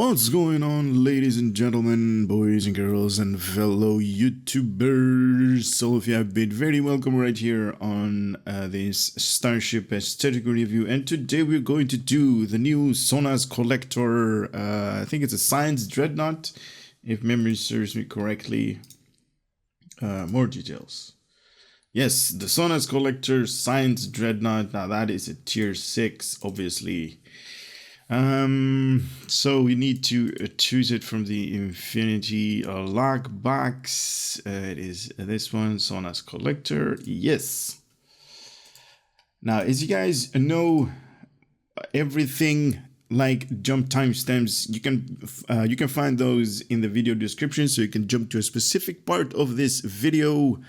What's going on, ladies and gentlemen, boys and girls, and fellow YouTubers? So if you have been very welcome right here on this Starship Aesthetic review, and today we're going to do the new Sona's Collector. I think it's a Science Dreadnought, if memory serves me correctly. More details. Yes, the Sona's Collector Science Dreadnought. Now that is a tier 6, obviously. So we need to choose it from the Infinity lockbox. It is this one, Sona's Collector. Yes. Now, as you guys know, everything like jump timestamps, you can find those in the video description, so you can jump to a specific part of this video.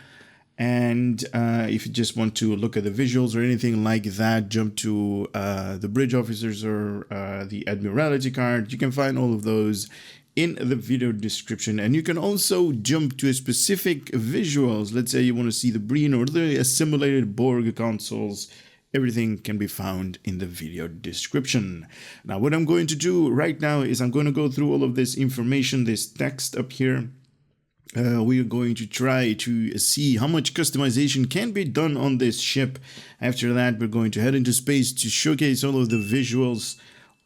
And if you just want to look at the visuals or anything like that, jump to the bridge officers or the Admiralty card. You can find all of those in the video description. And you can also jump to a specific visuals. Let's say you want to see the Breen or the assimilated Borg consoles. Everything can be found in the video description. Now, what I'm going to do right now is I'm going to go through all of this information, this text up here. We are going to try to see how much customization can be done on this ship. After that, we're going to head into space to showcase all of the visuals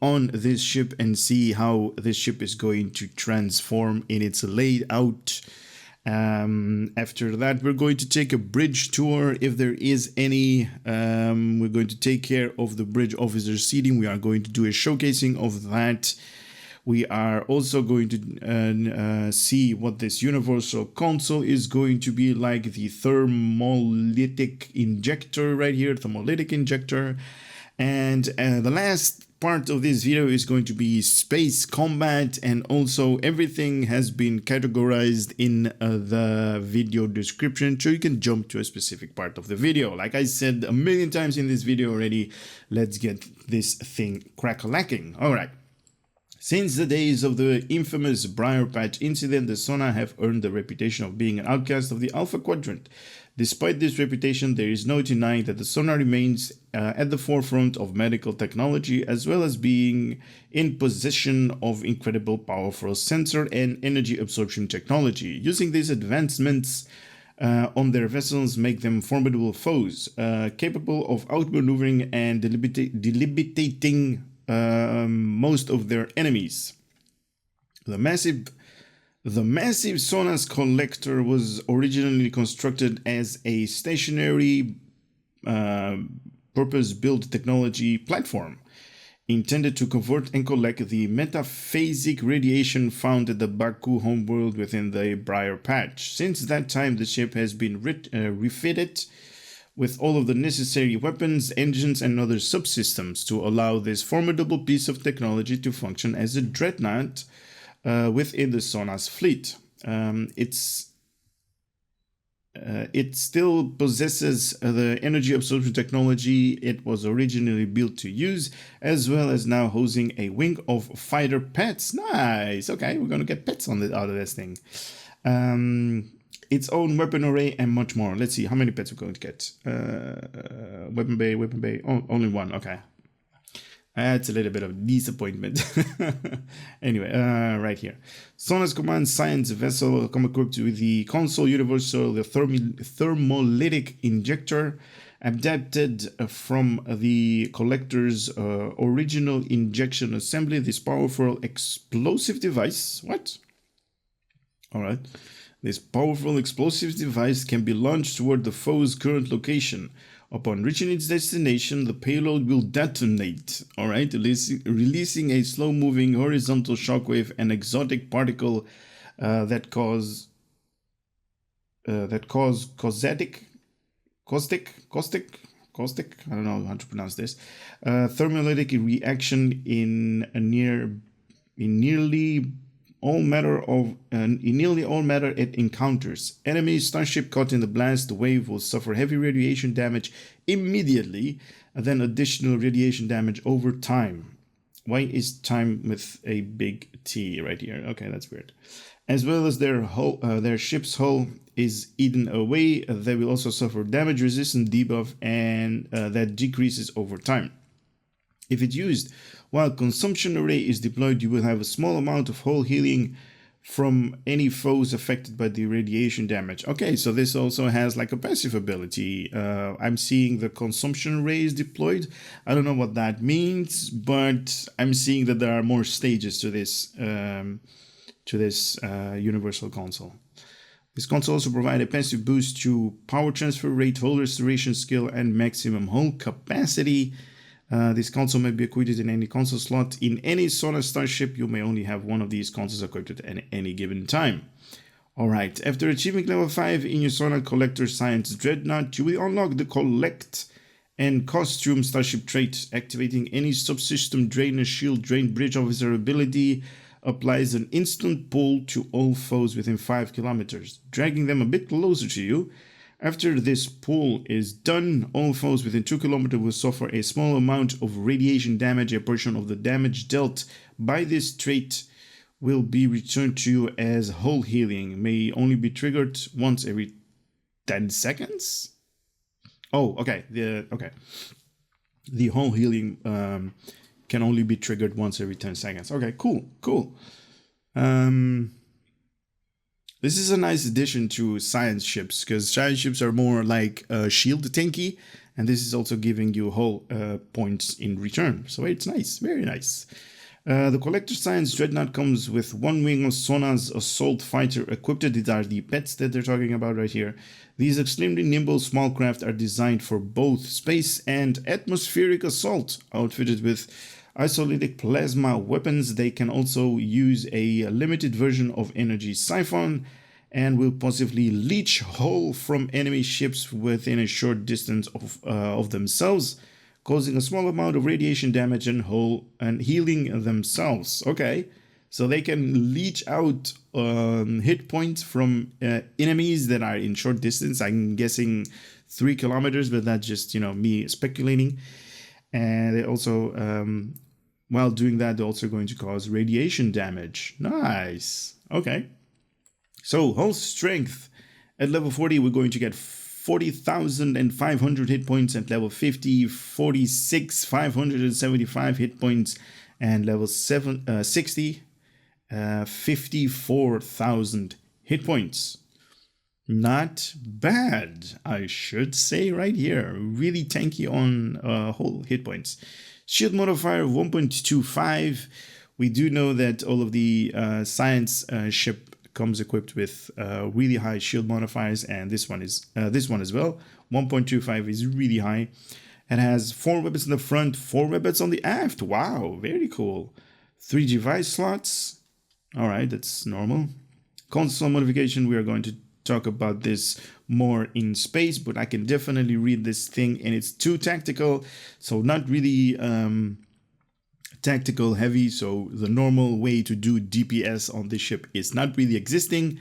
on this ship and see how this ship is going to transform in its layout. After that, we're going to take a bridge tour if there is any. We're going to take care of the bridge officer seating. We are going to do a showcasing of that. We are also going to see what this universal console is going to be like, the Thermolytic Injector right here, Thermolytic Injector. And the last part of this video is going to be space combat, and also everything has been categorized in the video description, so you can jump to a specific part of the video. Like I said a million times in this video already, let's get this thing crack-a-lacking. All right. Since the days of the infamous Briar Patch incident, the Sona have earned the reputation of being an outcast of the Alpha Quadrant. Despite this reputation, there is no denying that the Sona remains at the forefront of medical technology, as well as being in possession of incredible powerful sensor and energy absorption technology. Using these advancements on their vessels make them formidable foes, capable of outmaneuvering and debilitating most of their enemies. The massive Sona's Collector was originally constructed as a stationary purpose-built technology platform intended to convert and collect the metaphasic radiation found at the Baku homeworld within the Briar Patch. Since that time, the ship has been refitted with all of the necessary weapons, engines, and other subsystems to allow this formidable piece of technology to function as a dreadnought within the Sona's fleet. It still possesses the energy absorption technology it was originally built to use, as well as now hosting a wing of fighter pets. Nice. Okay, we're going to get pets out of this thing. Its own weapon array and much more. Let's see how many pets we're going to get. Weapon bay. Oh, only one. Okay. That's a little bit of disappointment. Anyway, right here. Sona's command science vessel come equipped with the console universal, the Thermolytic Injector, adapted from the Collector's original injection assembly. This powerful explosive device. What? All right. This powerful explosive device can be launched toward the foe's current location. Upon reaching its destination, the payload will detonate, all right, releasing a slow-moving horizontal shockwave and exotic particle that cause caustic, I don't know how to pronounce this, thermolytic reaction in nearly all matter it encounters. Enemy starship caught in the blast wave will suffer heavy radiation damage immediately, and then additional radiation damage over time. Why is time with a big T right here? Okay, that's weird. As well as their ship's hull is eaten away, they will also suffer damage resistant debuff, and that decreases over time. If it's used while consumption array is deployed, you will have a small amount of hull healing from any foes affected by the radiation damage. Okay, so this also has like a passive ability. I'm seeing the consumption array is deployed. I don't know what that means, but I'm seeing that there are more stages to this universal console. This console also provides a passive boost to power transfer rate, hull restoration skill, and maximum hull capacity. This console may be equipped in any console slot. In any Sona Starship, you may only have one of these consoles equipped at any given time. Alright, after achieving level 5 in your Sona Collector Science Dreadnought, you will unlock the Collect and Costume Starship Trait. Activating any subsystem drainer, shield, drain, bridge officer ability applies an instant pull to all foes within 5 kilometers, dragging them a bit closer to you. After this pull is done, all foes within 2 kilometers will suffer a small amount of radiation damage. A portion of the damage dealt by this trait will be returned to you as hull healing. May only be triggered once every 10 seconds? Oh, okay. The hull healing can only be triggered once every 10 seconds. Okay, cool. This is a nice addition to science ships, because science ships are more like shield tanky, and this is also giving you hull points in return. So it's nice, very nice. The Collector Science Dreadnought comes with one wing of Sona's assault fighter equipped. These are the pets that they're talking about right here. These extremely nimble small craft are designed for both space and atmospheric assault. Outfitted with isolated plasma weapons, they can also use a limited version of energy siphon and will possibly leech hull from enemy ships within a short distance of themselves, causing a small amount of radiation damage and hull and healing themselves. Okay, so they can leech out hit points from enemies that are in short distance. I'm guessing 3 kilometers, but that's just, me speculating. And they also, while doing that, they're also going to cause radiation damage. Nice. Okay. So, hull strength. At level 40, we're going to get 40,500 hit points. At level 50, 46,575 hit points. And level 60, 54,000 hit points. Not bad, I should say right here. Really tanky on whole hit points. Shield modifier 1.25. We do know that all of the science ship comes equipped with really high shield modifiers, and this one as well. 1.25 is really high. It has 4 weapons in the front, 4 weapons on the aft. Wow, very cool. 3 device slots. All right, that's normal. Console modification, we are going to talk about this more in space, but I can definitely read this thing, and it's too tactical, so not really tactical heavy. So the normal way to do DPS on this ship is not really existing.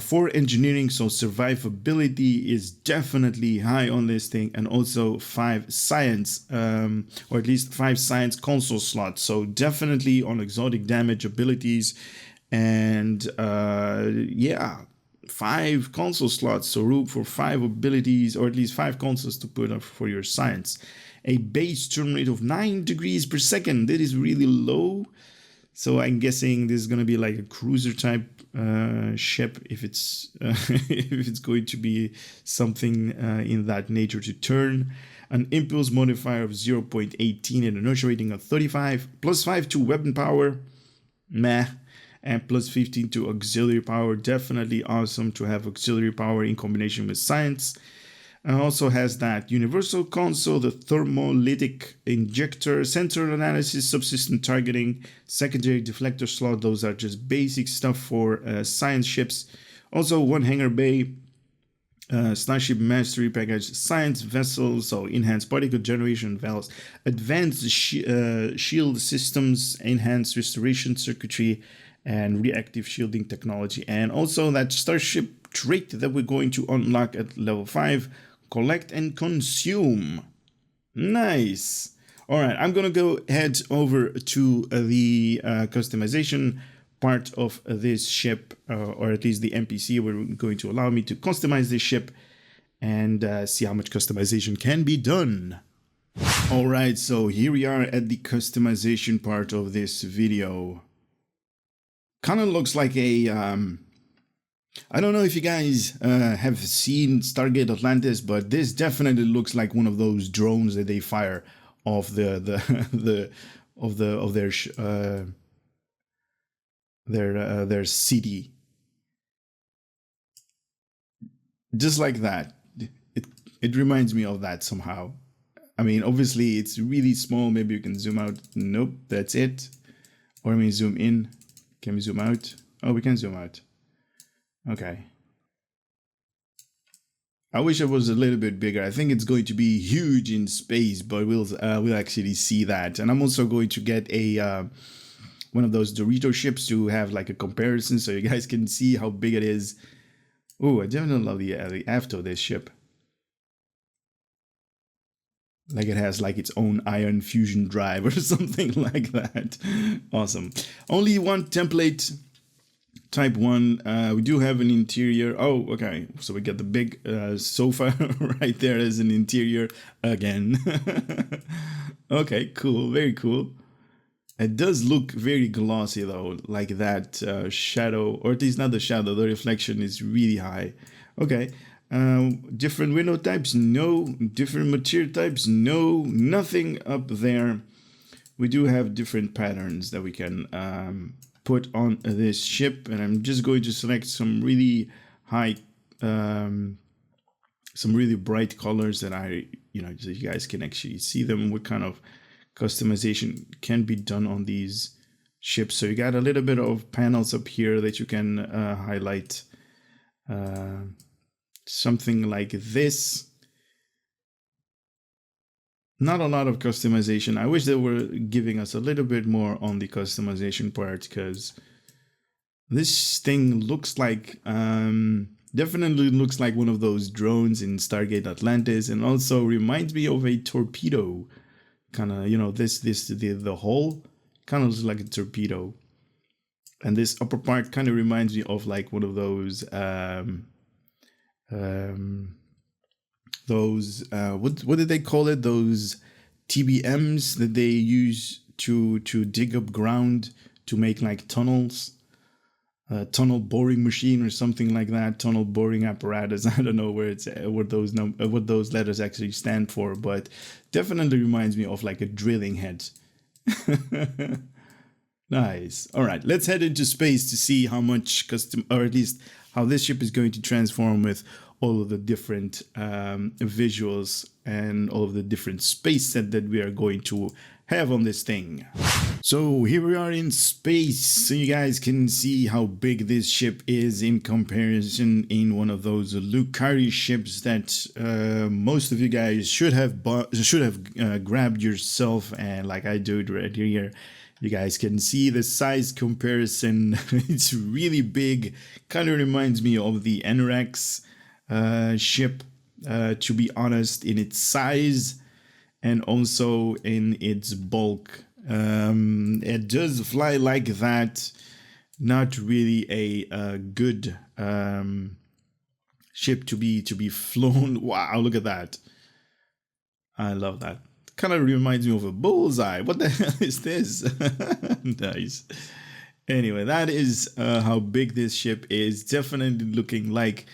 4 engineering, so survivability is definitely high on this thing, and also 5 science, or at least 5 science console slots, so definitely on exotic damage abilities. And yeah, 5 console slots, so room for 5 abilities, or at least 5 consoles to put up for your science. A base turn rate of 9 degrees per second. That is really low. So I'm guessing this is going to be like a cruiser type ship, if it's if it's going to be something in that nature to turn. An impulse modifier of 0.18 and an inertia rating of 35, plus 5 to weapon power. Meh. And plus 15 to auxiliary power. Definitely awesome to have auxiliary power in combination with science. Also has that universal console, the Thermolytic Injector, central analysis, subsystem targeting, secondary deflector slot. Those are just basic stuff for science ships. Also 1 hangar bay, Starship Mastery Package, science vessels, so enhanced particle generation valves, advanced shield systems, enhanced restoration circuitry, and reactive shielding technology. And also that Starship Trait that we're going to unlock at level 5, collect and consume. Nice. All right, I'm gonna go head over to the customization part of this ship, or at least the NPC. We're going to allow me to customize this ship and see how much customization can be done. Alright, so here we are at the customization part of this video. Kind of looks like a, I don't know if you guys have seen Stargate Atlantis, but this definitely looks like one of those drones that they fire off their city. Just like that. It reminds me of that somehow. I mean, obviously it's really small. Maybe you can zoom out. Nope, that's it. Or I mean, zoom in. Can we zoom out? Oh, we can zoom out. Okay. I wish it was a little bit bigger. I think it's going to be huge in space, but we'll actually see that. And I'm also going to get a one of those Dorito ships to have like a comparison, so you guys can see how big it is. Oh, I definitely love the aft of this ship. Like it has like its own ion fusion drive or something like that. Awesome. Only one template. Type 1. We do have an interior. Oh, okay. So we get the big sofa right there as an interior again. Okay, cool. Very cool. It does look very glossy though, like that shadow, or at least not the shadow, the reflection is really high. Okay. Different window types? No. Different material types? No. Nothing up there. We do have different patterns that we can put on this ship, and I'm just going to select some really high, some really bright colors that so you guys can actually see them. What kind of customization can be done on these ships? So you got a little bit of panels up here that you can highlight. Something like this. Not a lot of customization. I wish they were giving us a little bit more on the customization part, because this thing looks like definitely looks like one of those drones in Stargate Atlantis, and also reminds me of a torpedo. Kind of, the hull kind of looks like a torpedo, and this upper part kind of reminds me of like one of those what did they call it? Those TBMs that they use to dig up ground to make like tunnels, tunnel boring machine or something like that. Tunnel boring apparatus. I don't know what those letters actually stand for, but definitely reminds me of like a drilling head. Nice. All right, let's head into space to see how much or at least how this ship is going to transform with all of the different visuals and all of the different space set that we are going to have on this thing. So here we are in space, so you guys can see how big this ship is in comparison in one of those Lucari ships that most of you guys should have grabbed yourself, and like I do right here. You guys can see the size comparison. It's really big. Kind of reminds me of the Anorax ship, to be honest, in its size and also in its bulk. It does fly like that. Not really a good ship to be flown. Wow, look at that. I love that. Kind of reminds me of a bullseye. What the hell is this? Nice. Anyway, that is how big this ship is. Definitely looking like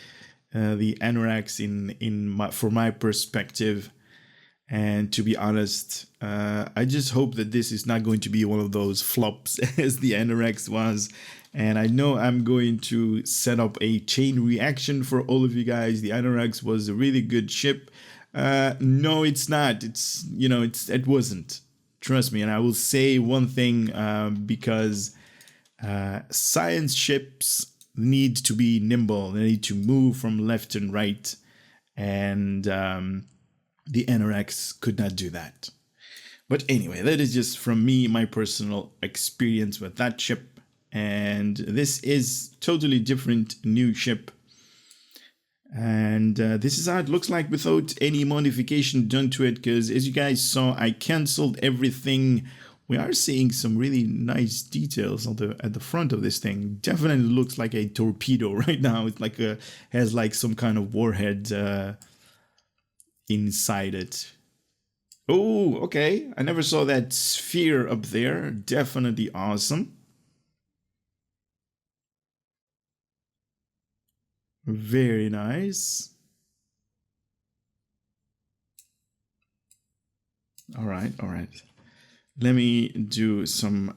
the Anorax for my perspective. And to be honest, I just hope that this is not going to be one of those flops as the Anorax was. And I know I'm going to set up a chain reaction for all of you guys. The Anorax was a really good ship. No, it's not. It wasn't. Trust me. And I will say one thing, because science ships need to be nimble. They need to move from left and right. And the Anorax could not do that. But anyway, that is just from me, my personal experience with that ship. And this is totally different new ship. And this is how it looks like without any modification done to it, because as you guys saw, I canceled everything. We are seeing some really nice details at the front of this thing. Definitely looks like a torpedo right now. It's like has like some kind of warhead inside it. Oh, okay. I never saw that sphere up there. Definitely awesome. Very nice. All right, all right. Let me do some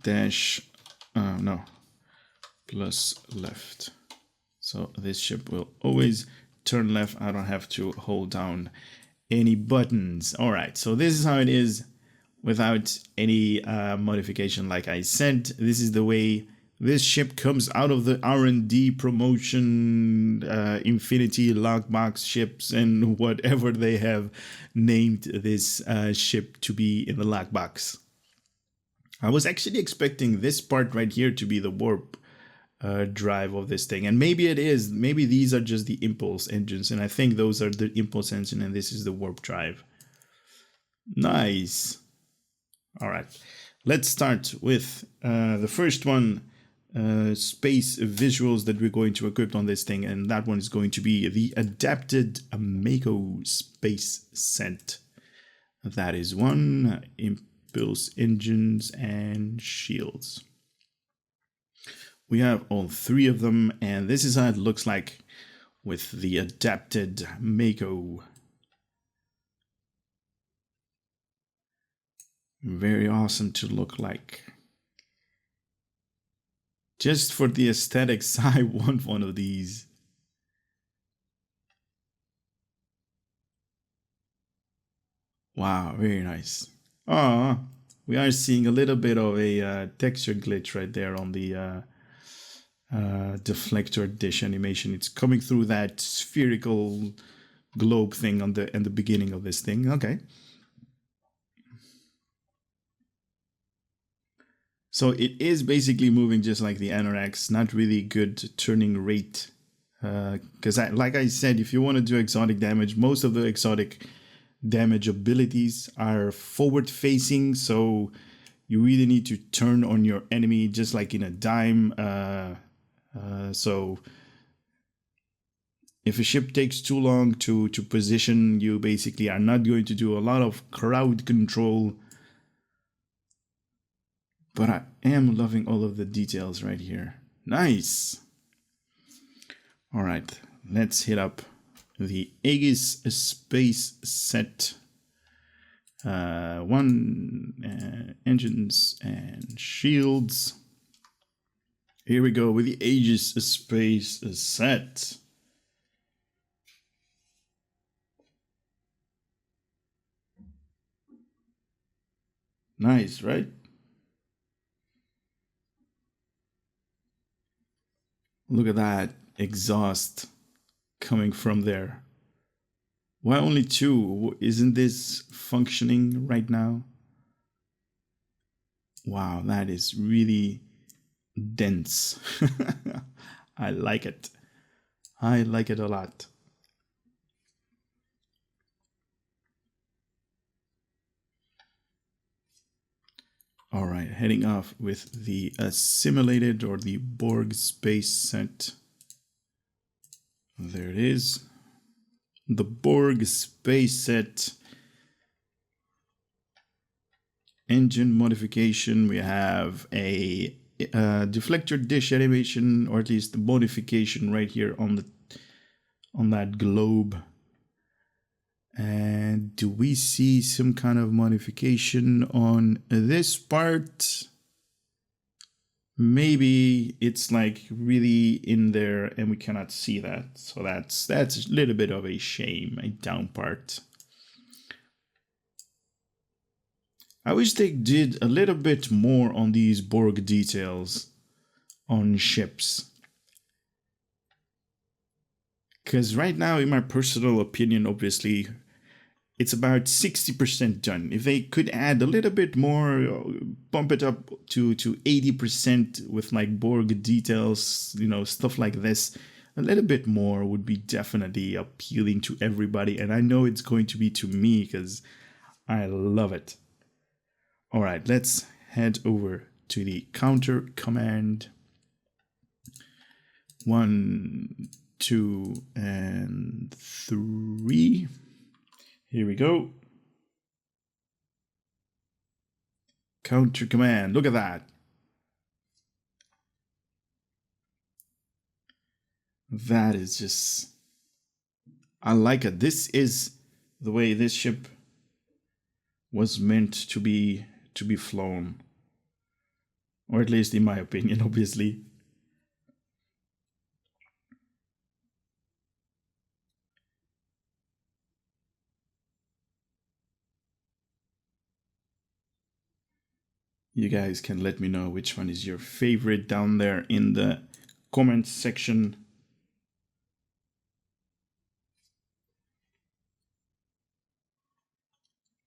dash, no, plus left. So this ship will always turn left. I don't have to hold down any buttons. All right, so this is how it is without any modification. Like I said, this is the way this ship comes out of the R&D Promotion Infinity Lockbox ships and whatever they have named this ship to be in the lockbox. I was actually expecting this part right here to be the warp drive of this thing, and maybe it is. Maybe these are just the impulse engines, and I think those are the impulse engine and this is the warp drive. Nice. All right, let's start with the first one, space visuals that we're going to equip on this thing, and that one is going to be the adapted Mako space set. That is one. Impulse engines and shields. We have all three of them, and this is how it looks like with the adapted Mako. Very awesome to look like. Just for the aesthetics, I want one of these. Wow, very nice. Oh, we are seeing a little bit of a texture glitch right there on the deflector dish animation. It's coming through that spherical globe thing on the beginning of this thing. Okay. So it is basically moving just like the Anoraks, not really good turning rate. Because like I said, if you want to do exotic damage, most of the exotic damage abilities are forward facing, so you really need to turn on your enemy just like in a dime. So if a ship takes too long to position, you basically are not going to do a lot of crowd control. But I am loving all of the details right here. Nice. All right, let's hit up the Aegis space set. Engines and shields. Here we go with the Aegis space set. Nice, right? Look at that exhaust coming from there. Why only two? Isn't this functioning right now? Wow, that is really dense. I like it. I like it a lot. All right, heading off with the assimilated or the Borg space set. There it is. The Borg space set. Engine modification. We have a deflector dish animation, or at least the modification right here on that globe. And do we see some kind of modification on this part? Maybe it's like really in there and we cannot see that. So that's a little bit of a shame, a down part. I wish they did a little bit more on these Borg details on ships. Because right now, in my personal opinion, obviously, it's about 60% done. If they could add a little bit more, bump it up to 80% with like Borg details, you know, stuff like this, a little bit more would be definitely appealing to everybody. And I know it's going to be to me because I love it. All right, let's head over to the counter command. 1, 2, and 3. Here we go. Counter command. Look at that. That is just... I like it. This is the way this ship was meant to be flown. Or at least in my opinion, obviously. You guys can let me know which one is your favorite down there in the comments section.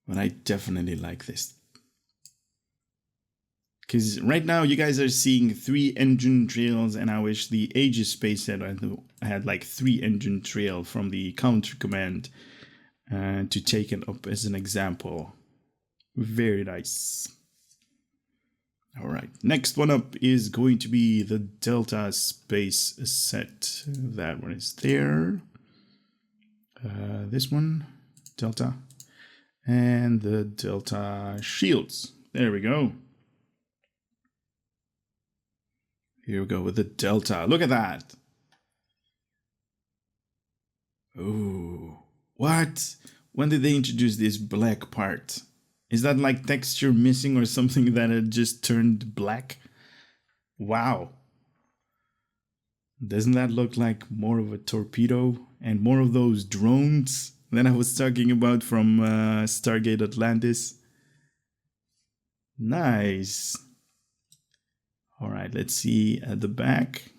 But I definitely like this. Because right now you guys are seeing 3 engine trails, and I wish the Aegis Space set I had like 3 engine trail from the counter command to take it up as an example. Very nice. All right, next one up is going to be the Delta Space set. That one is there. This one, Delta. And the Delta Shields. There we go. Here we go with the Delta. Look at that. Oh, what? When did they introduce this black part? Is that like texture missing or something that it just turned black? Wow. Doesn't that look like more of a torpedo and more of those drones that I was talking about from Stargate Atlantis? Nice. All right, let's see at the back.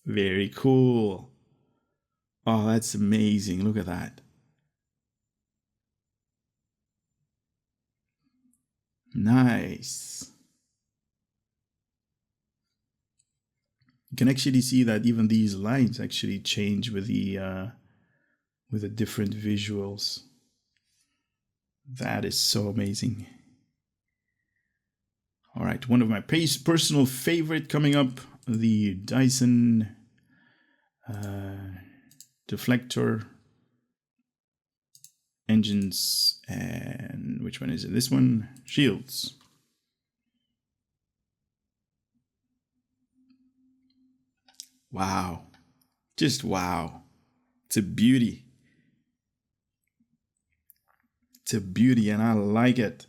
Very cool. Oh, that's amazing. Look at that. Nice. You can actually see that even these lines actually change with the different visuals. That is so amazing. All right, one of my personal favorite coming up, the Dyson deflector engines, and which one is it? This one, shields. Wow, just wow. It's a beauty. It's a beauty, and I like it.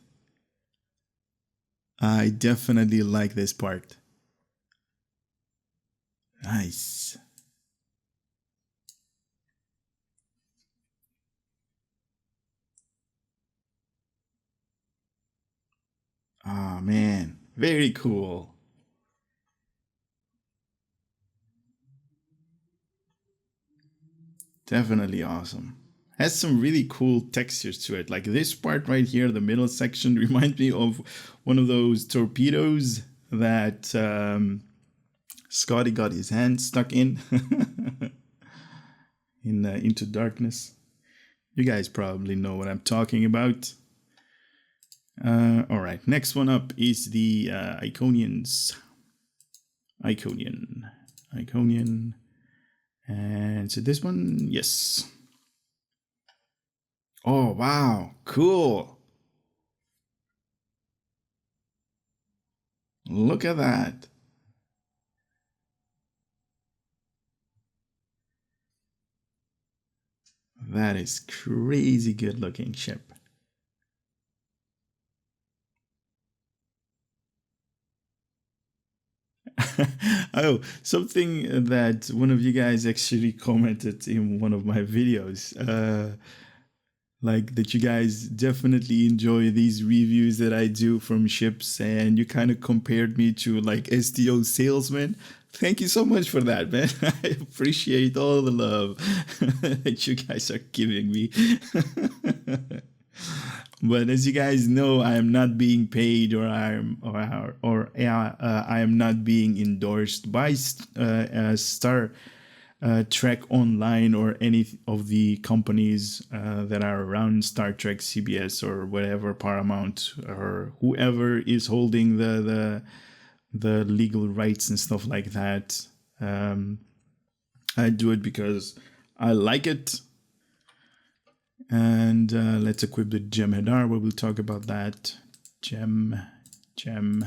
I definitely like this part. Nice. Oh man, very cool. Definitely awesome. Has some really cool textures to it. Like this part right here, the middle section, reminds me of one of those torpedoes that Scotty got his hand stuck in Into Darkness. You guys probably know what I'm talking about. All right, next one up is the Iconians. Iconian. And so this one, yes. Oh, wow, cool. Look at that. That is crazy good looking ship. Oh, something that one of you guys actually commented in one of my videos, like that you guys definitely enjoy these reviews that I do from ships, and you kind of compared me to like STO salesman. Thank you so much for that, man. I appreciate all the love that you guys are giving me. But as you guys know, I am not being paid, or I am not being endorsed by Star Trek Online or any of the companies that are around Star Trek, CBS, or whatever, Paramount, or whoever is holding the legal rights and stuff like that. I do it because I like it. And let's equip the Gem Hadar, where we'll talk about that. Gem gem,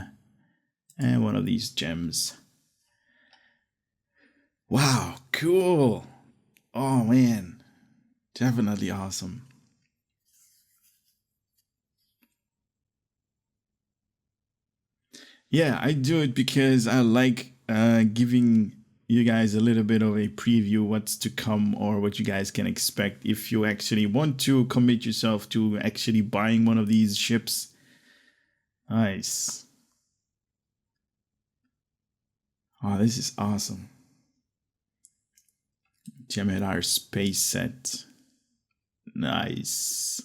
and one of these gems. Wow, cool. Oh man, definitely awesome. Yeah, I do it because I like giving you guys a little bit of a preview what's to come or what you guys can expect if you actually want to commit yourself to actually buying one of these ships. Nice. Oh, this is awesome. Gemini space set. Nice.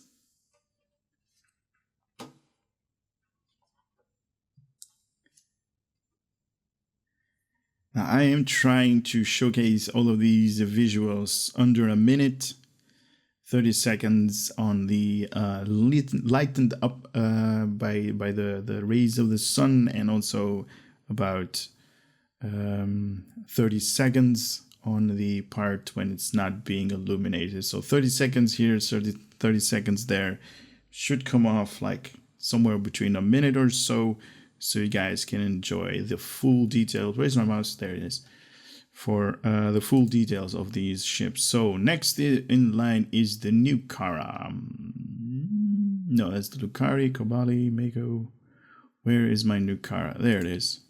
Now I am trying to showcase all of these visuals under a minute, 30 seconds on the lightened up by the rays of the sun, and also about 30 seconds on the part when it's not being illuminated. So 30 seconds here, 30 seconds there, should come off like somewhere between a minute or so you guys can enjoy the full details. Where's my mouse? There it is. For the full details of these ships. So next in line is the Nukara. No, that's the Lucari, Kobali, Mako. Where is my Nukara? There it is.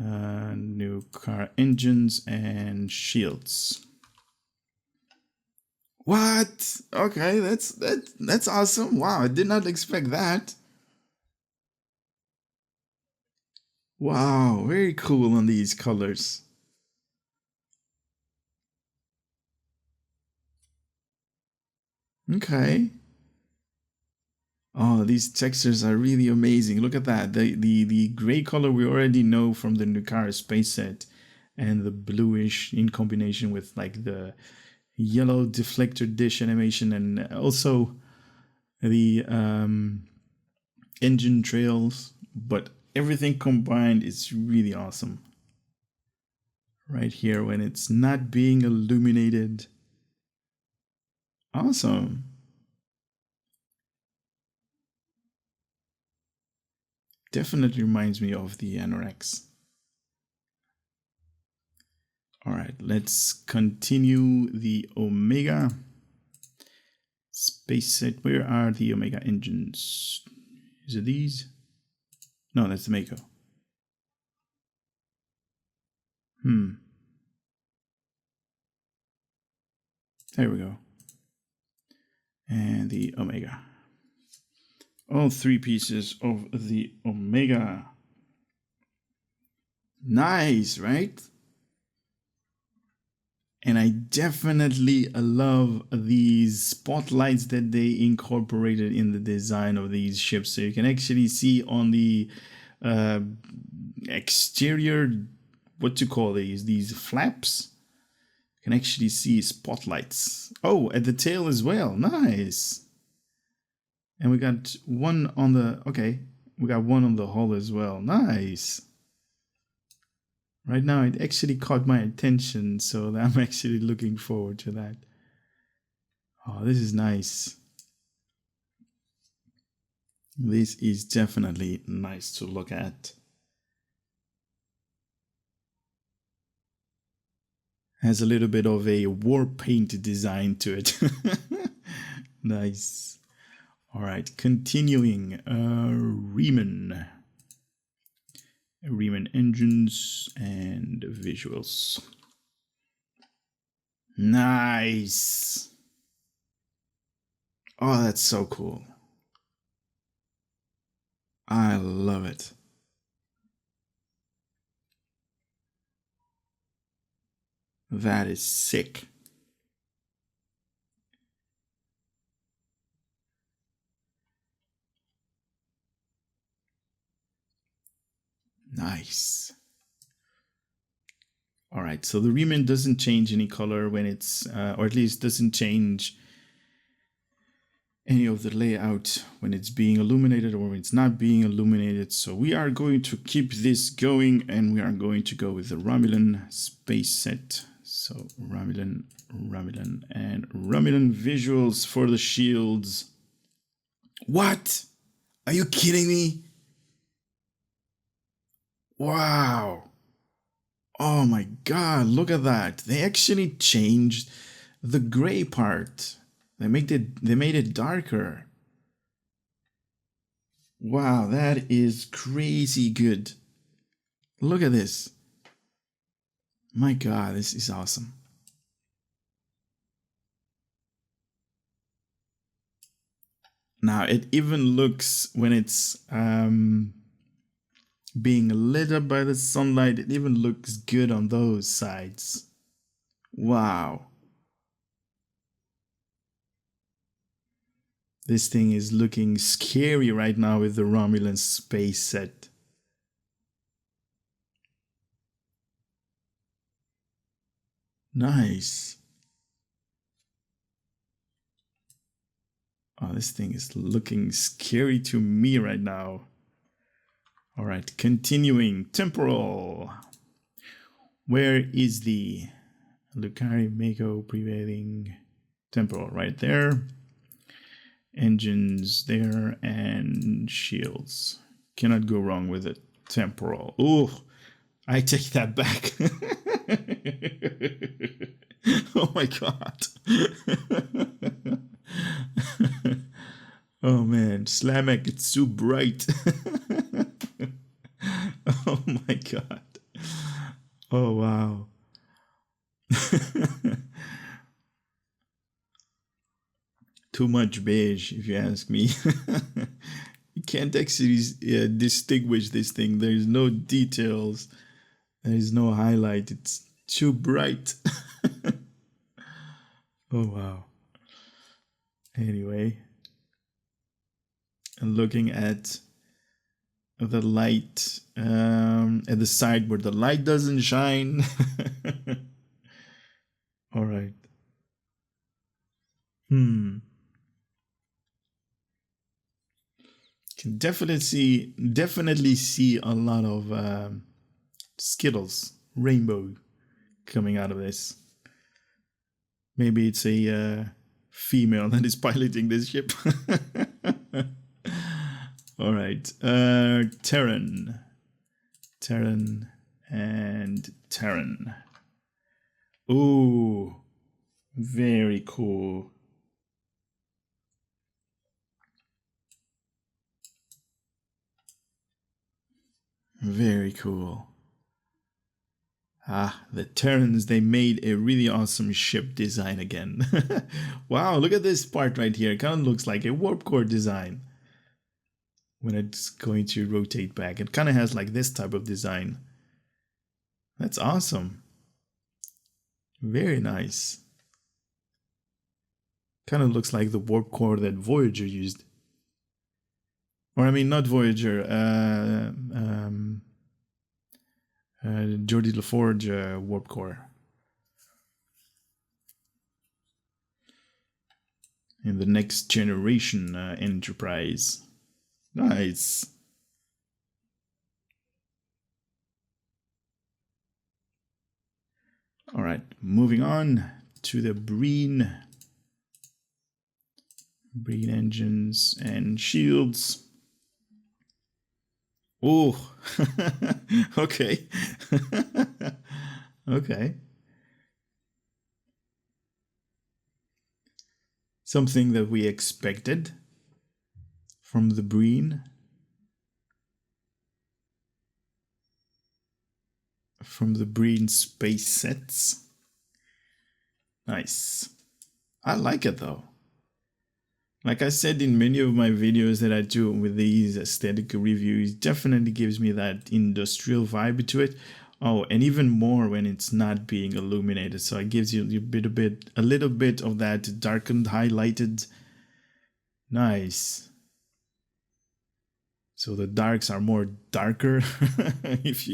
Nukara engines and shields. What? Okay, that's awesome. Wow, I did not expect that. Wow, very cool on these colors. Okay. Oh, these textures are really amazing. Look at that. The gray color we already know from the Nukara space set, and the bluish in combination with like the yellow deflector dish animation, and also the engine trails, but everything combined is really awesome. Right here when it's not being illuminated. Awesome. Definitely reminds me of the Anorex. All right, let's continue the Omega space set. Where are the Omega engines? Is it these? No, that's the Mako. There we go. And the Omega. All three pieces of the Omega. Nice, right? And I definitely love these spotlights that they incorporated in the design of these ships. So you can actually see on the exterior, what to call these flaps. You can actually see spotlights. Oh, at the tail as well. Nice. And we got one on the, okay, we got one on the hull as well. Nice. Right now, it actually caught my attention, so I'm actually looking forward to that. Oh, this is nice. This is definitely nice to look at. Has a little bit of a war paint design to it. Nice. All right, continuing. Riemann engines and visuals. Nice. Oh, that's so cool. I love it. That is sick. Nice. All right, so the Riemann doesn't change any color when it's, or at least doesn't change any of the layout when it's being illuminated or when it's not being illuminated. So we are going to keep this going, and we are going to go with the Romulan space set. So Romulan, and Romulan visuals for the shields. What? Are you kidding me? Wow. Oh my god, look at that. They actually changed the gray part. They made it darker. Wow, that is crazy good. Look at this. My god, this is awesome. Now it even looks, when it's being lit up by the sunlight, it even looks good on those sides. Wow. This thing is looking scary right now with the Romulan space set. Nice. Oh, this thing is looking scary to me right now. All right, continuing. Temporal. Where is the Lucari Mako prevailing? Temporal right there. Engines there and shields. Cannot go wrong with it. Temporal. Oh, I take that back. Oh my god. Oh man, Slamek, it's too bright. Oh my god. Oh wow. Too much beige, if you ask me. You can't actually distinguish this thing. There's no details. There's no highlight. It's too bright. Oh wow. Anyway, and looking at the light at the side where the light doesn't shine. All right. Can definitely see a lot of Skittles, rainbow coming out of this. Maybe it's a female that is piloting this ship. All right, Terran, and Terran. Ooh, very cool. Very cool. Ah, the Terrans, they made a really awesome ship design again. Wow, look at this part right here. It kind of looks like a warp core design. When it's going to rotate back, it kind of has like this type of design. That's awesome. Very nice. Kind of looks like the warp core that Voyager used. Or I mean, not Voyager. Geordi LaForge warp core. In the next generation Enterprise. Nice. All right, moving on to the Breen engines and shields. Oh, okay. Okay. Something that we expected from the Breen. From the Breen space sets. Nice. I like it though. Like I said in many of my videos that I do with these aesthetic reviews, definitely gives me that industrial vibe to it. Oh, and even more when it's not being illuminated. So it gives you a little bit of that darkened, highlighted. Nice. So the darks are more darker, if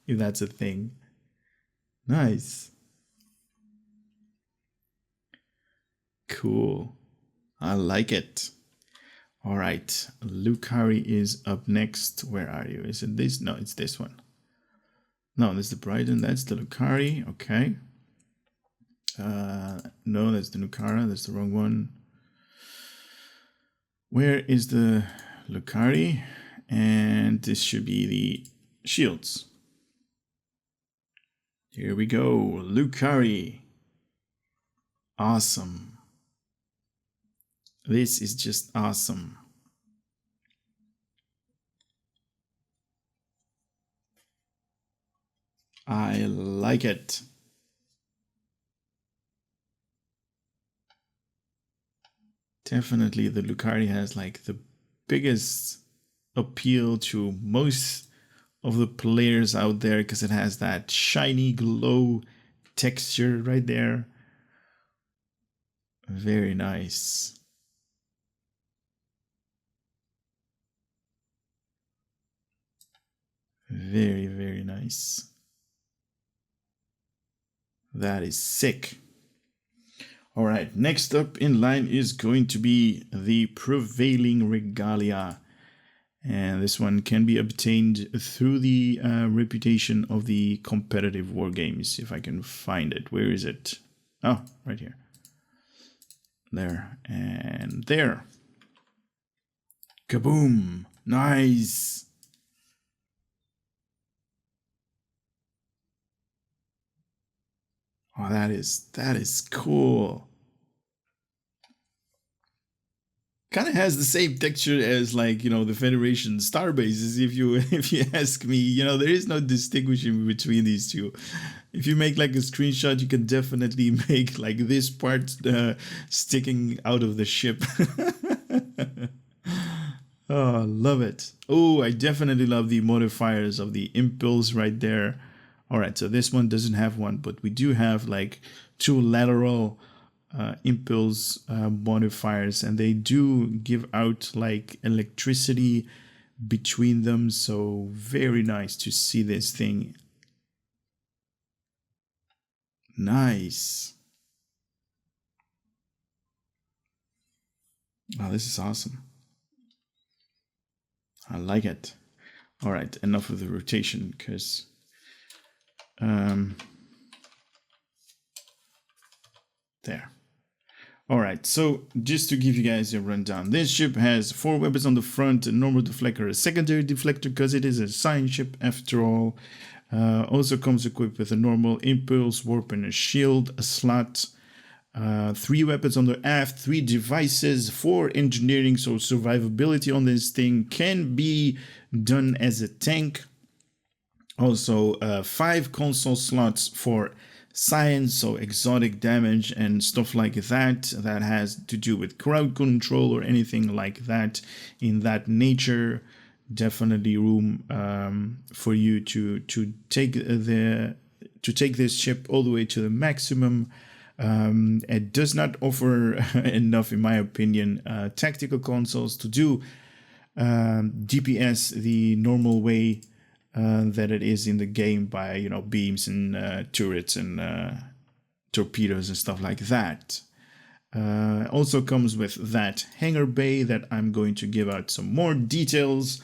that's a thing. Nice. Cool. I like it. All right, Lucari is up next. Where are you? Is it this? No, it's this one. No, this is the Brighton. That's the Lucari. Okay. No, that's the Nukara. That's the wrong one. Where is the Lucari? And this should be the shields. Here we go, Lucari. Awesome. This is just awesome. I like it. Definitely the Lucari has like the biggest appeal to most of the players out there because it has that shiny glow texture right there. Very nice. Very, very nice. That is sick. All right, next up in line is going to be the Prevailing Regalia. And this one can be obtained through the reputation of the competitive war games, if I can find it. Where is it? Oh, right here. There and there. Kaboom! Nice! Oh, that is cool. Kind of has the same texture as, like, you know, the Federation starbases. If you ask me, you know, there is no distinguishing between these two. If you make like a screenshot, you can definitely make like this part sticking out of the ship. Oh, love it. Oh, I definitely love the modifiers of the impulse right there. All right, so this one doesn't have one, but we do have like two lateral impulse modifiers, and they do give out like electricity between them. So very nice to see this thing. Nice. Oh, this is awesome. I like it. All right, enough of the rotation because there. All right, so just to give you guys a rundown, this ship has 4 weapons on the front, a normal deflector, a secondary deflector because it is a science ship after all. Also comes equipped with a normal impulse, warp, and a shield, a slot. 3 weapons on the aft, 3 devices, 4 engineering, so survivability on this thing can be done as a tank. Also 5 console slots for science, so exotic damage and stuff like that, that has to do with crowd control or anything like that in that nature. Definitely room for you to take this ship all the way to the maximum. It does not offer enough, in my opinion, tactical consoles to do DPS the normal way that it is in the game by, you know, beams and turrets and torpedoes and stuff like that. Also comes with that hangar bay that I'm going to give out some more details.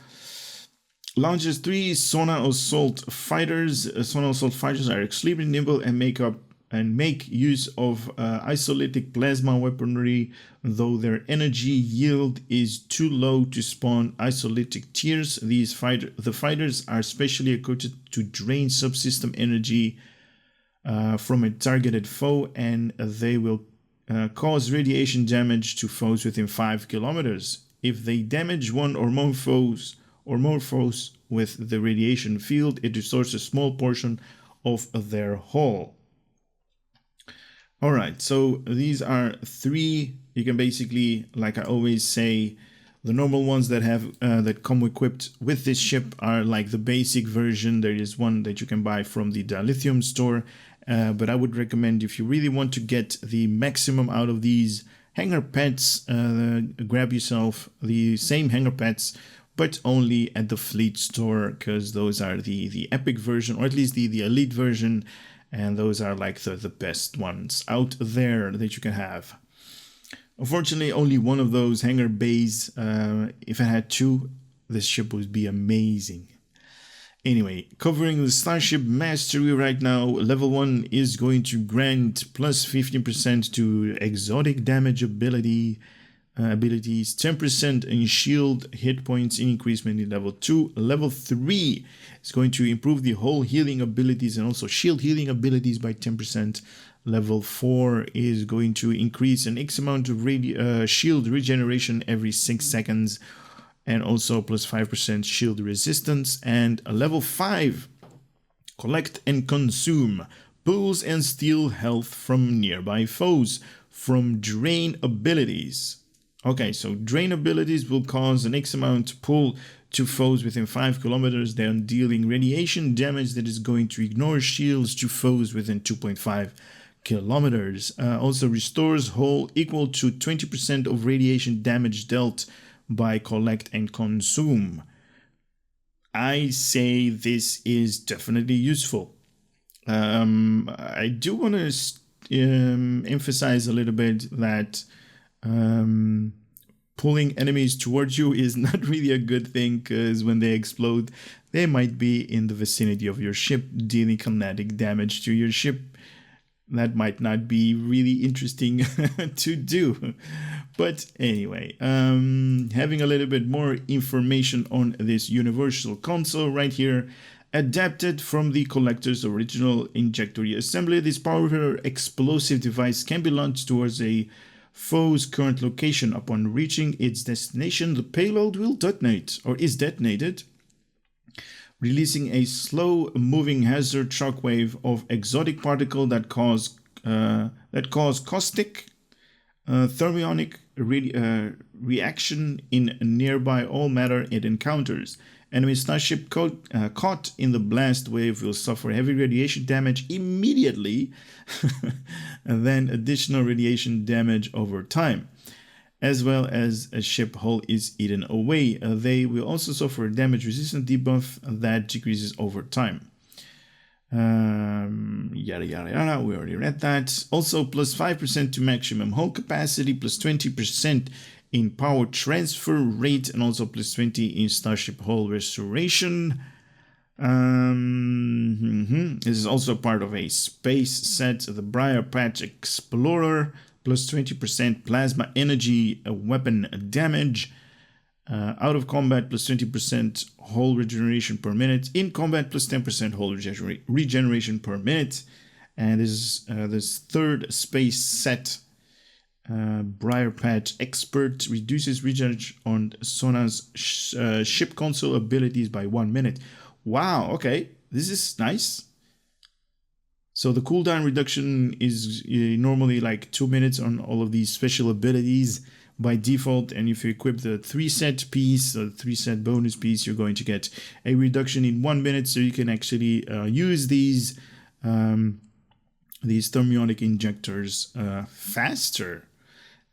Launches 3 Sona Assault Fighters. Sona Assault Fighters are extremely nimble and make use of isolytic plasma weaponry, though their energy yield is too low to spawn isolytic tiers. The fighters are specially equipped to drain subsystem energy from a targeted foe, and they will cause radiation damage to foes within 5 kilometers. If they damage one or more foes with the radiation field, it restores a small portion of their hull. All right, so these are 3. You can basically, like I always say, the normal ones that have that come equipped with this ship are like the basic version. There is one that you can buy from the dilithium store, but I would recommend, if you really want to get the maximum out of these hangar pets, grab yourself the same hangar pets, but only at the fleet store, because those are the epic version, or at least the elite version. And those are like the best ones out there that you can have. Unfortunately, only one of those hangar bays. If I had 2, this ship would be amazing. Anyway, covering the Starship Mastery right now, level 1 is going to grant plus 15% to exotic damage ability. abilities, 10% in shield hit points increasement in level 2. Level 3 is going to improve the whole healing abilities and also shield healing abilities by 10%. Level 4 is going to increase an X amount of shield regeneration every 6 seconds and also plus 5% shield resistance. And level 5, collect and consume, pulls and steal health from nearby foes from drain abilities. Okay, so drain abilities will cause an X amount pull to foes within 5 kilometers, then dealing radiation damage that is going to ignore shields to foes within 2.5 kilometers. Also restores hull equal to 20% of radiation damage dealt by collect and consume. I say this is definitely useful. I do want to emphasize a little bit that pulling enemies towards you is not really a good thing, because when they explode, they might be in the vicinity of your ship, dealing kinetic damage to your ship. That might not be really interesting to do. But anyway, having a little bit more information on this universal console right here. Adapted from the Collector's original injector assembly, this powerful explosive device can be launched towards a foe's current location. Upon reaching its destination, the payload will detonate or is detonated, releasing a slow-moving hazard shockwave of exotic particle that cause caustic thermionic reaction in nearby all matter it encounters. Enemy starship caught in the blast wave will suffer heavy radiation damage immediately, and then additional radiation damage over time, as well as a ship hull is eaten away. They will also suffer a damage resistant debuff that decreases over time. Yada yada yada, we already read that. Also plus 5% to maximum hull capacity, plus 20% in power transfer rate, and also plus 20 in starship hull restoration. This is also part of a space set, the Briar Patch Explorer, plus 20% plasma energy weapon damage. Out of combat, plus 20% hull regeneration per minute. In combat, plus 10% hull regeneration per minute. And this third space set, Briar Patch Expert, reduces recharge on Sona's ship console abilities by 1 minute. Wow, okay, this is nice. So the cooldown reduction is normally like 2 minutes on all of these special abilities by default, and if you equip the 3-set piece or 3-set bonus piece, you're going to get a reduction in 1 minute, so you can actually use these thermolytic injectors faster.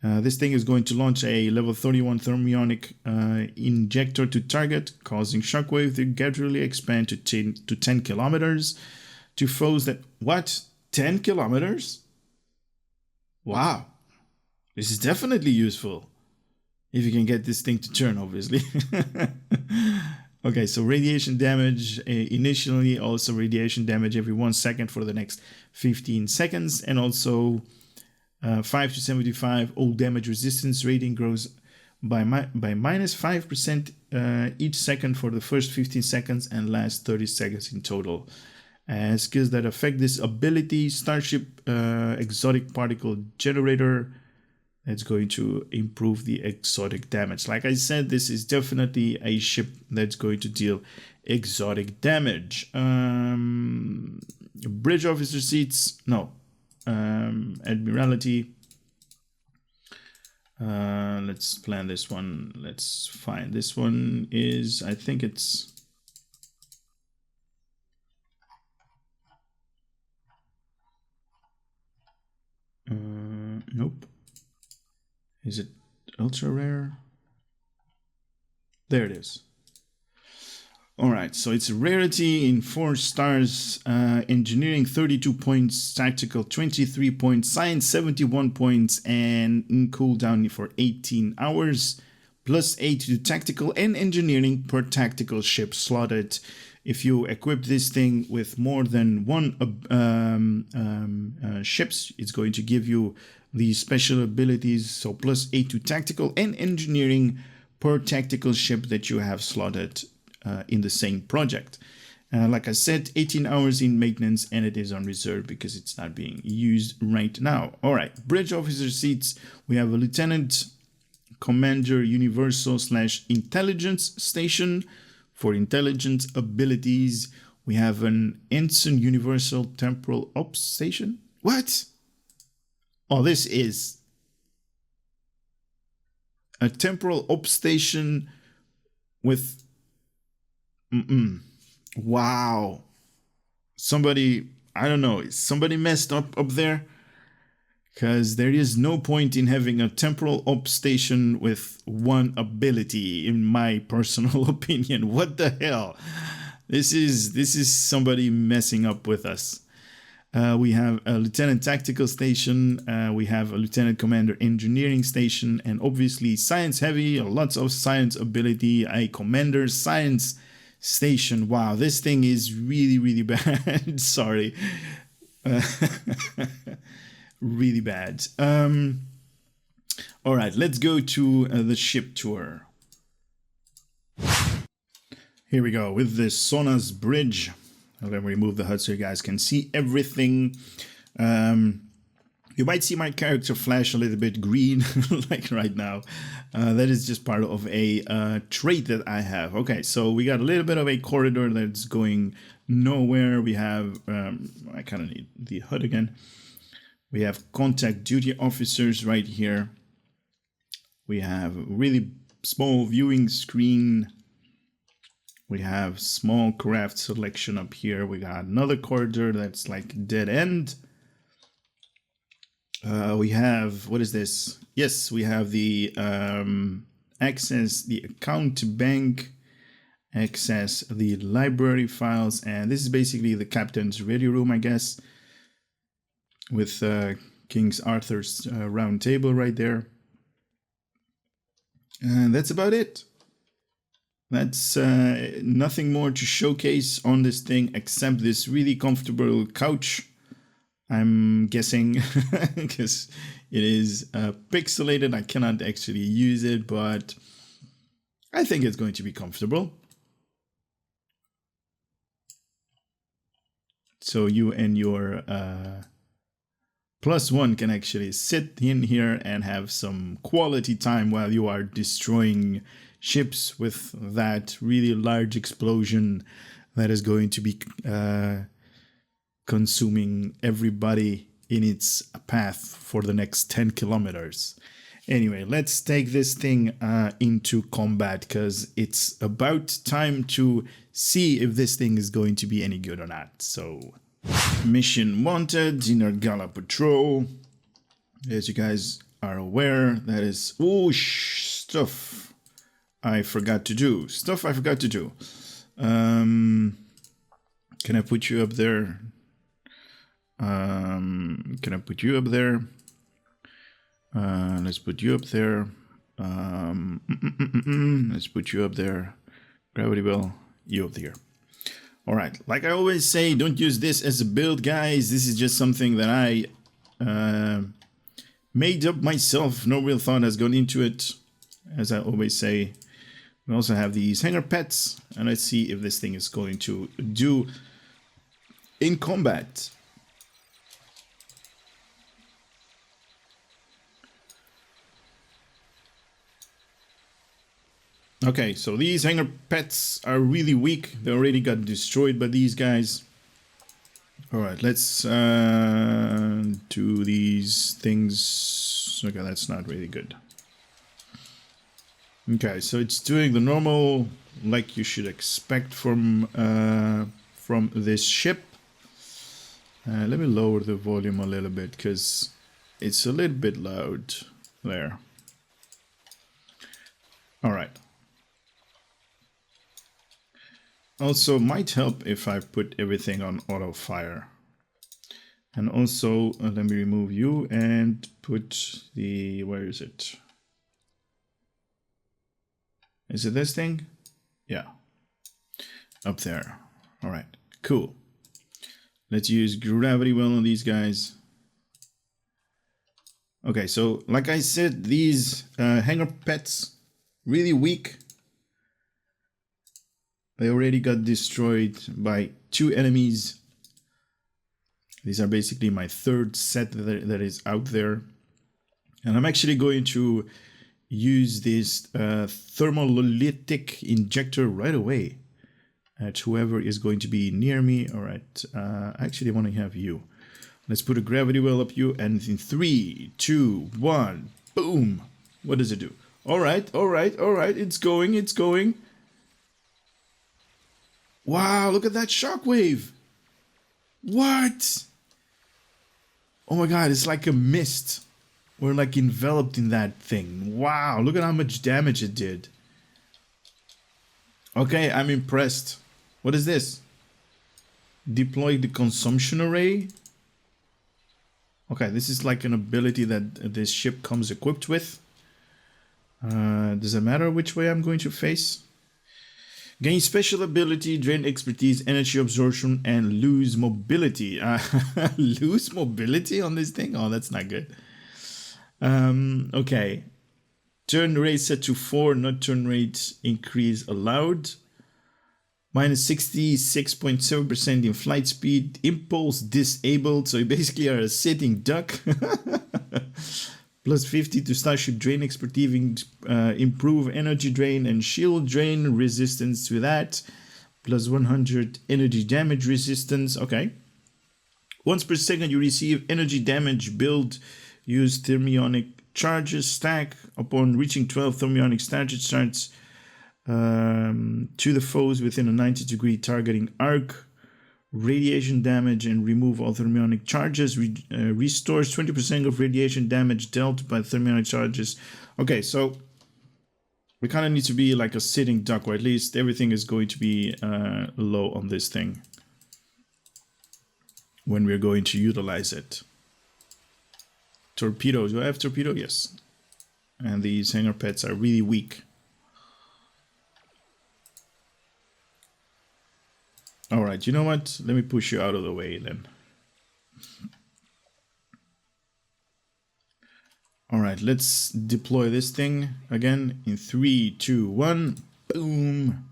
This thing is going to launch a level 31 thermolytic injector to target, causing shockwave to gradually expand to 10 kilometers to foes that... What? 10 kilometers? Wow. This is definitely useful. If you can get this thing to turn, obviously. Okay, so radiation damage initially, also radiation damage every 1 second for the next 15 seconds, and also 5 to 75 all damage resistance rating grows by minus 5% each second for the first 15 seconds and last 30 seconds in total. Skills that affect this ability: Starship Exotic Particle Generator. It's going to improve the exotic damage. Like I said, this is definitely a ship that's going to deal exotic damage. Bridge officer seats, no. Admiralty. Let's plan this one. Let's find this one is, I think it's... Nope. Is it ultra rare? There it is. All right, so it's rarity in 4 stars, engineering 32 points, tactical 23 points, science 71 points, and in cooldown for 18 hours, plus 8 to tactical and engineering per tactical ship slotted. If you equip this thing with more than 1 ships, it's going to give you the special abilities, so +8 to tactical and engineering per tactical ship that you have slotted in the same project. Like I said, 18 hours in maintenance, and it is on reserve because it's not being used right now. All right, bridge officer seats. We have a lieutenant commander universal / intelligence station for intelligence abilities. We have an ensign universal temporal ops station. What? Oh, this is a temporal ops station with wow. Somebody, I don't know, somebody messed up there, because there is no point in having a temporal ops station with one ability, in my personal opinion. What the hell? This is somebody messing up with us. We have a lieutenant tactical station. We have a lieutenant commander engineering station, and obviously science heavy, lots of science ability. A commander science station. Wow, this thing is really bad. Sorry. Really bad. All right, let's go to the ship tour. Here we go with the Sona's bridge. I'll then remove the HUD so you guys can see everything. You might see my character flash a little bit green, like right now. That is just part of a trait that I have. Okay, so we got a little bit of a corridor that's going nowhere. We have, I kind of need the HUD again. We have contact duty officers right here. We have a really small viewing screen. We have small craft selection up here. We got another corridor that's like dead end. We have, what is this? Yes, we have the access the account bank, access the library files, and this is basically the captain's ready room, I guess, with King Arthur's round table right there. And that's about it. That's nothing more to showcase on this thing except this really comfortable couch, I'm guessing, because it is pixelated. I cannot actually use it, but I think it's going to be comfortable. So you and your +1 can actually sit in here and have some quality time while you are destroying ships with that really large explosion that is going to be consuming everybody in its path for the next 10 kilometers. Anyway, let's take this thing into combat, because it's about time to see if this thing is going to be any good or not. So, mission wanted, Inner Gala Patrol. As you guys are aware, that is stuff I forgot to do. Stuff I forgot to do. Can I put you up there? Can I put you up there? Let's put you up there. Let's put you up there. Gravity well, you up here. All right. Like I always say, don't use this as a build, guys. This is just something that I made up myself. No real thought has gone into it, as I always say. We also have these hanger pets, and let's see if this thing is going to do in combat. Okay, so these hanger pets are really weak. They already got destroyed by these guys. Alright, let's do these things. Okay, that's not really good. Okay, so it's doing the normal, like you should expect from this ship. Let me lower the volume a little bit, because it's a little bit loud there. Alright. Also, might help if I put everything on auto fire. And also, let me remove you and put the, where is it? Is it this thing? Yeah. Up there. All right, cool. Let's use gravity well on these guys. Okay, so like I said, these hangar pets, really weak. They already got destroyed by 2 enemies. These are basically my 3rd set that is out there. And I'm actually going to use this Thermolytic Injector right away at whoever is going to be near me. All right, actually I want to have you. Let's put a gravity well up you, and in 3, 2, 1, boom. What does it do? All right, all right, all right, it's going, it's going. Wow, look at that shockwave. What? Oh my god, it's like a mist. We're like enveloped in that thing. Wow, look at how much damage it did. Okay, I'm impressed. What is this? Deploy the consumption array. Okay, this is like an ability that this ship comes equipped with. Does it matter which way I'm going to face? Gain special ability, drain expertise, energy absorption, and lose mobility. Lose mobility on this thing? Oh, that's not good. Okay. Turn rate set to 4, not turn rate increase allowed. Minus 66.7% in flight speed. Impulse disabled. So you basically are a sitting duck. Plus 50 to Starship drain expertise, improve energy drain and shield drain resistance to that. Plus 100 energy damage resistance. Okay. Once per second you receive energy damage build. Use thermionic charges stack. Upon reaching 12 thermionic charges starts to the foes within a 90-degree targeting arc. Radiation damage and remove all thermionic charges. Restores 20% of radiation damage dealt by thermionic charges. Okay, so we kind of need to be like a sitting duck, or at least everything is going to be low on this thing when we're going to utilize it. Torpedoes. Do I have torpedo? Yes. And these hangar pets are really weak. All right, you know what? Let me push you out of the way then. All right, let's deploy this thing again in 3, 2, 1. Boom.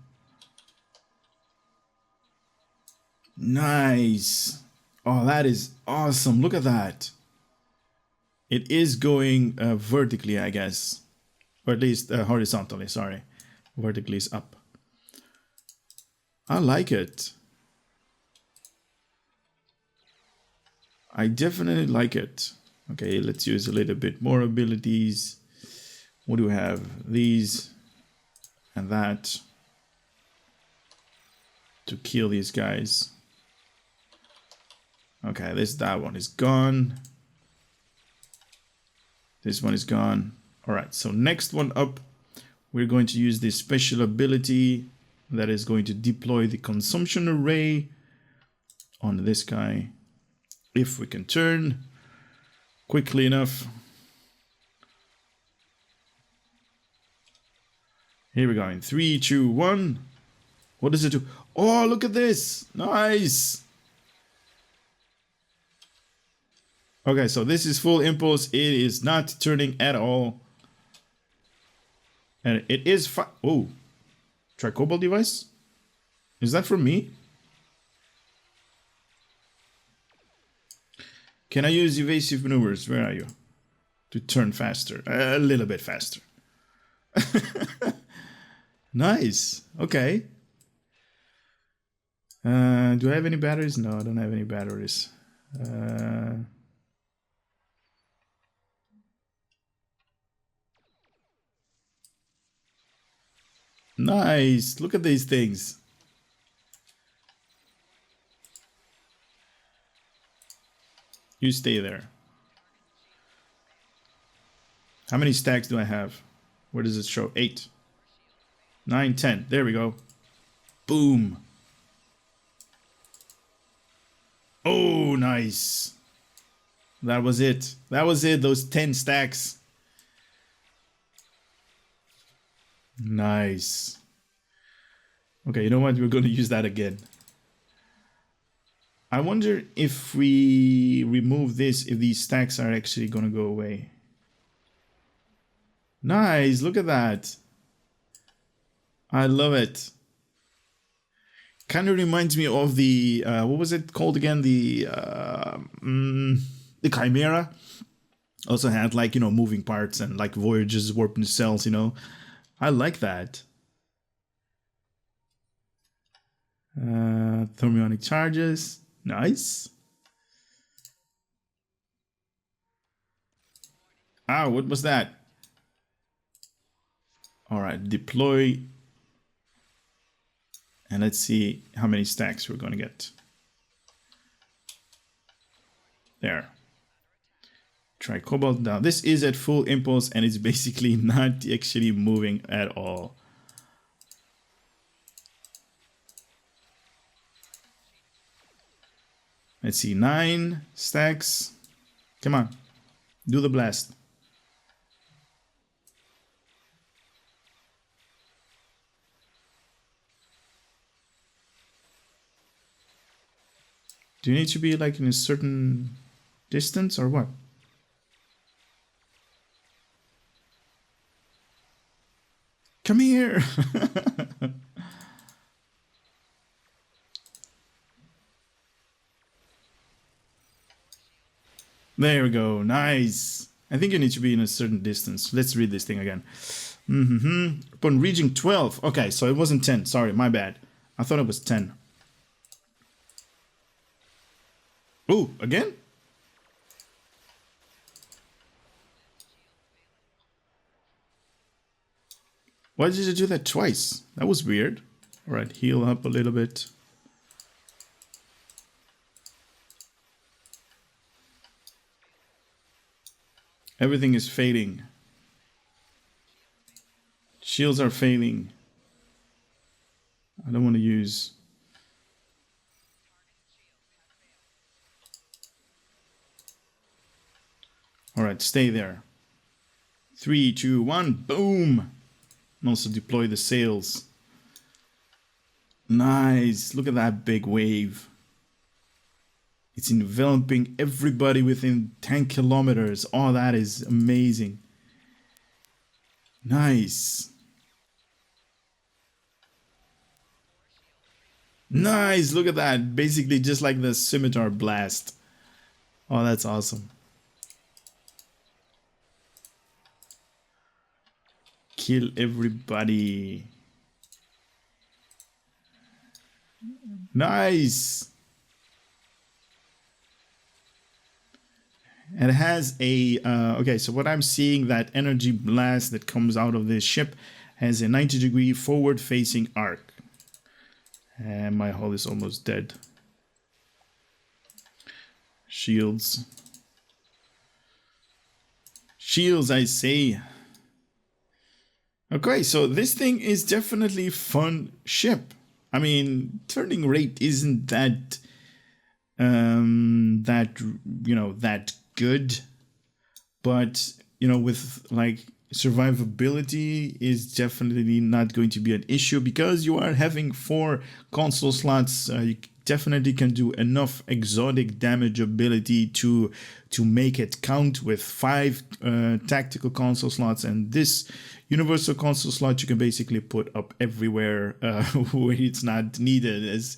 Nice. Oh, that is awesome. Look at that. It is going vertically, I guess. Or at least horizontally, sorry. Vertically is up. I like it. I definitely like it. Okay, let's use a little bit more abilities. What do we have? These and that to kill these guys. Okay, that one is gone. This one is gone. All right, so next one up, we're going to use this special ability that is going to deploy the consumption array on this guy. If we can turn quickly enough. Here we go in 3, 2, 1. What does it do? Oh, look at this. Nice. Okay, so this is full impulse. It is not turning at all. And it is oh, tricobal device? Is that for me? Can I use evasive maneuvers? Where are you? To turn faster. A little bit faster. Nice. Okay. Do I have any batteries? No, I don't have any batteries. Nice. Look at these things. You stay there. How many stacks do I have? Where does it show? 8, 9, 10. There we go. Boom. Oh, nice. That was it. That was it. Those 10 stacks. Nice. Okay, you know what? We're going to use that again. I wonder if we remove this, if these stacks are actually going to go away. Nice, look at that. I love it. Kind of reminds me of the, what was it called again? The Chimera. Also had like, you know, moving parts and like voyages, warp cells, you know. I like that. Thermionic charges. Nice. Ah, what was that? All right, deploy. And let's see how many stacks we're going to get. There. Try cobalt. Now, this is at full impulse and it's basically not actually moving at all. Let's see, 9 stacks. Come on, do the blast. Do you need to be like in a certain distance or what? Come here. There we go. Nice. I think you need to be in a certain distance. Let's read this thing again. Upon reaching 12. Okay, so it wasn't 10. Sorry, my bad. I thought it was 10. Oh, again? Why did you do that twice? That was weird. All right, heal up a little bit. Everything is fading. Shields are failing. I don't want to use... All right, stay there. 3, 2, 1, boom! And also deploy the sails. Nice, look at that big wave. It's enveloping everybody within 10 kilometers. Oh, that is amazing. Nice. Nice, look at that. Basically just like the scimitar blast. Oh, that's awesome. Kill everybody. Nice. And it has a okay, so what I'm seeing, that energy blast that comes out of this ship has a 90-degree forward facing arc. And my hull is almost dead. Shields. Shields, I say. Okay, so this thing is definitely fun ship. I mean, turning rate isn't that that good, but you know, with like survivability is definitely not going to be an issue because you are having 4 console slots. You definitely can do enough exotic damage ability to make it count with 5 tactical console slots, and this universal console slot you can basically put up everywhere where it's not needed, as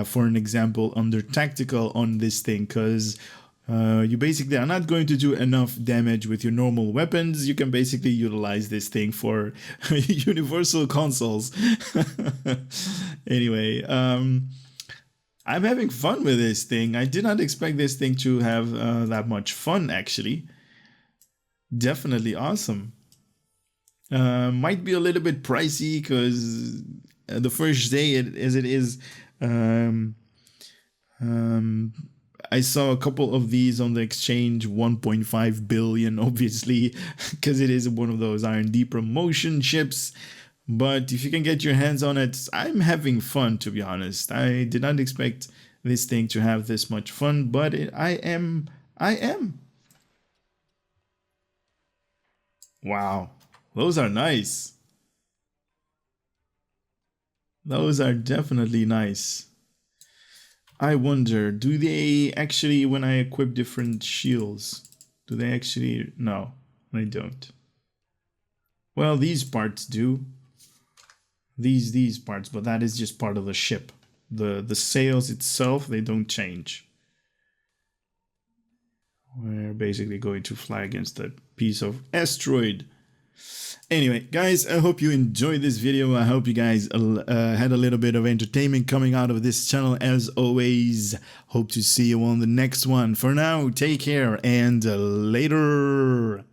for an example under tactical on this thing, because you basically are not going to do enough damage with your normal weapons. You can basically utilize this thing for universal consoles. Anyway, I'm having fun with this thing. I did not expect this thing to have that much fun, actually. Definitely awesome. Might be a little bit pricey because the first day as it is, I saw a couple of these on the exchange, 1.5 billion, obviously, because it is one of those R&D promotion ships. But if you can get your hands on it, I'm having fun, to be honest. I did not expect this thing to have this much fun, but I am. Wow, those are nice. Those are definitely nice. I wonder, do they actually, when I equip different shields, do they actually... No, they don't. Well, these parts do. These parts, but that is just part of the ship. The sails itself, they don't change. We're basically going to fly against a piece of asteroid. Anyway, guys, I hope you enjoyed this video. I hope you guys had a little bit of entertainment coming out of this channel. As always, hope to see you on the next one. For now, take care and later.